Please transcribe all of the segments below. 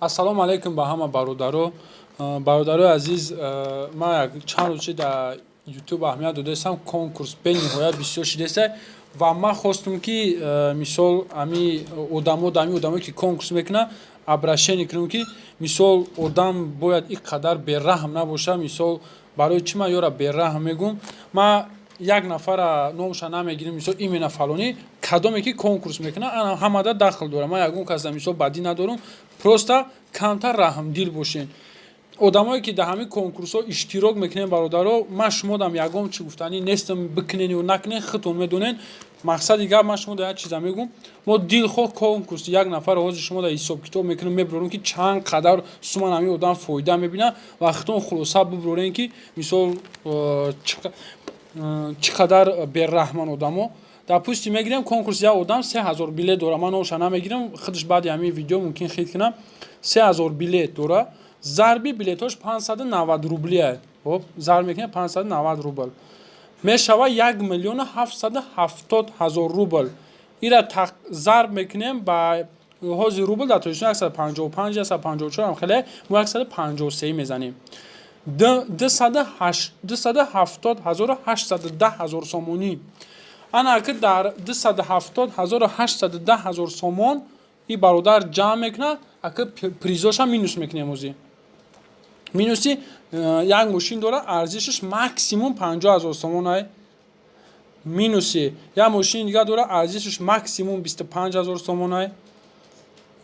ассалому алайкум ба ҳама бародарои азиз. ман чанд рӯз дар ютуб аҳамият додаистам конкурс бениҳоят бисёр шидеста ва ман хостум ки мисол ами одамое ки конкурс мекунад обращение кунам ки мисол одам бояд ин қадар бераҳм набоша. мисол барои чӣ ман ёра бераҳм мегум? ман як нафара номша намегирам, мисол имена фалони кадоме ки конкурс мекунад ҳамада дахл дорам. ман ягон каса мисол бадӣ надорам, просто камтар раҳмдил бошен. одамое ки дар ҳамин конкурсҳо иштирок мекунен бародаро, ман шумодам ягон чӣ гуфтанӣ нестам бикунен ё накунен, худтон медонен. мақсади гап ман шумо дар як чиза мегум, мо дилхоҳ конкурс як нафар ҳозир шумо дар ҳисоб китоб мекунем, мебурорем ки чанд қадар суман ҳамин одам фоида мебинад ва худтон хулоса бибурорем ки мисол чӣ қадар бераҳман одамо. допустим мегирем конкурс як одам 3000 билет дора, ман номша намегирам, худаш баъди ҳамин видео мумкин хит кунам. 3000 билет дора, зарби билетош 590 рублия. хоб зарб мекунем 590 рубл мешава 1,770,000 рубл. ира зарб мекунем ба ҳозир рубл дар точно 155 154 хеле мо 153 мезанем. 270,810,000 сомонӣ. ана ки дар 270,810,000 сомон и бародар ҷамъ мекунад, ака призоша минус мекунем. ҳозир минуси як мошин дора, арзишаш максимум 50,000 сомон ай. минуси як мошини дигар дора, арзишаш максимум 25,000 сомон ай.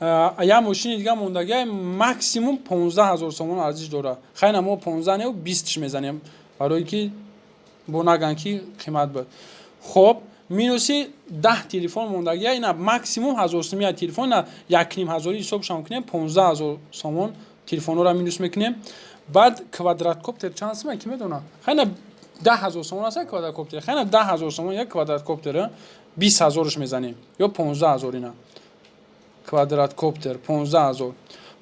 як мошини дигар мондагиа максимум 15,000 сомон арзиш дора. хайна мо 15 не 20 мезанем барои ки бо наган ки қимат буд. хоб минуси 10 телефон мондагиа, ина максимум 1000 сомон телефон, на 1500 ҳисобшам кунем 15,000 сомон телефонора минус мекунем. баъд квадраткоптер чанд сомон ки медона? хайна 10,000 сомон аст квадраткоптер. хайна 10,000 сомон як квадраткоптер 20,000 мезанем ё 15,000. ина квадраткоптер 15,000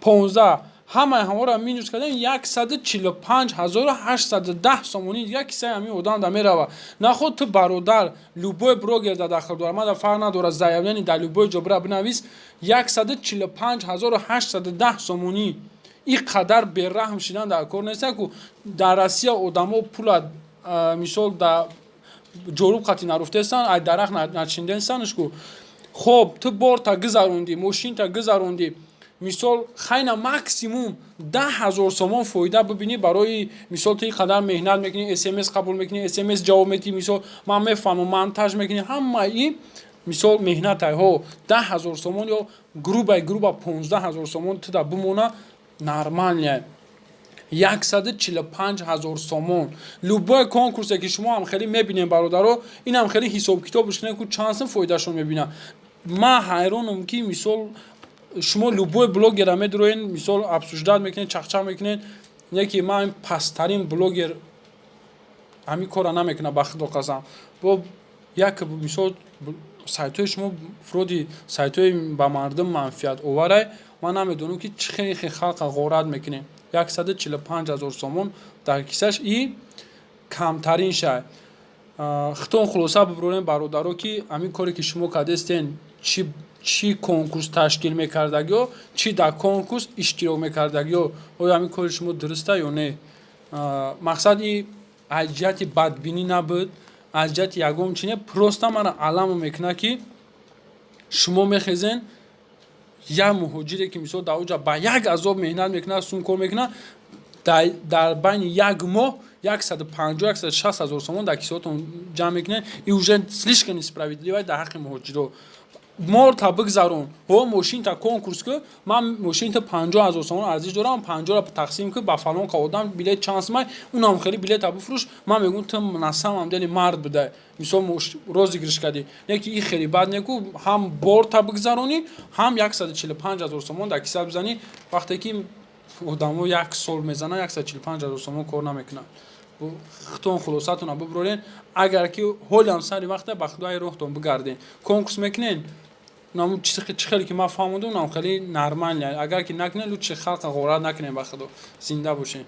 15 ҳамаи ҳамора минус кардем 145,810 сомони дигар кисаи ҳамин одам да мерава. наход ту бародар любой блогер да дахл дора, мада фарқ надора, заявление дар любой ҷо бира бинавис 145,810 сомонӣ. ин қадар бераҳм шидан дар кор неста ку дар Россия одамо пула мисол да ҷоруб қати наруфтестан, ай дарахт начиндестаншку. хоб ту борта гузаронди, мошинта гузаронди, мисол хайна максимум 10,000 сомон фоида бибинӣ барои мисол ту ин қадар меҳнат мекунӣ, смс қабул мекунӣ, смс ҷавоб медиҳӣ, мисол ман мефаҳмам монтаж мекунӣ, ҳамаи мисол меҳнатайҳо 10,000 сомон ё груба 15,000 сомон туда бимона нормалне. 145,000 сомон. любой конкурсе ки шумо ҳам хеле мебинем бародаро, ин ҳам хеле ҳисоб китобш кунем ку чанд сум фоидашон мебинад. ман ҳайронам ки мисол шумо любой блогера медурен, мисол обсуждат мекунен, чахчах мекунен, не ки ман пасттарин блогер ҳамин кора намекуна ба худо қасам. бо як мисол сайтҳои шумо фроди сайтҳои ба мардум манфиат оварай, ман намедонам ки чӣ хеле халқа ғорат мекунем. 145,000 сомон дар кисаш и камтарин шай. худтон хулоса бибурорем бародаро ки ҳамин коре ки шумо кардестен, чӣ конкурс ташкил мекардагиё, чӣ дар конкурс иштирок мекардагиё, оё ҳамин кори шумо дуруста ё не. мақсади аз ҷиҳати бадбинӣ набуд, аз ҷиҳати ягон чи не, просто мана аламо мекунад ки шумо мехезен як муҳоҷире ки мисол дар оҷа ба як азоб меҳнат мекунад, сум кор мекунад, дар байни як моҳ 150-160,000 сомон дар кисаотон ҷамъ мекунед. и уже слишком несправедливо дар ҳаққи муҳоҷиро. молта бигзарон, ҳо мошинта конкурс ку, ман мошинта 50,000 сомон арзиш дорам, 50ро тақсим ку ба фалон одам билет чанд сумай, унам хеле билета бифурӯш. ман мегӯям ту насамам дели мард будай, мисол розыгриш кардӣ, не ки ин хеле бад не ку, ҳам борта бигзаронӣ, ҳам 145,000 сомон дар киса бизанӣ. вақте ки одамо як сол мезанад 145,000 сомон кор намекунад. худтон хулосатона бибурорен. агар ки ҳолам сари вақта ба худои роҳтон бигарден, конкурс мекунен, чӣ хеле ки ман фаҳмидам, нам хеле нормалне. агар ки накунен, лутфи халқа ғорат накунен ба худо. зинда бошен.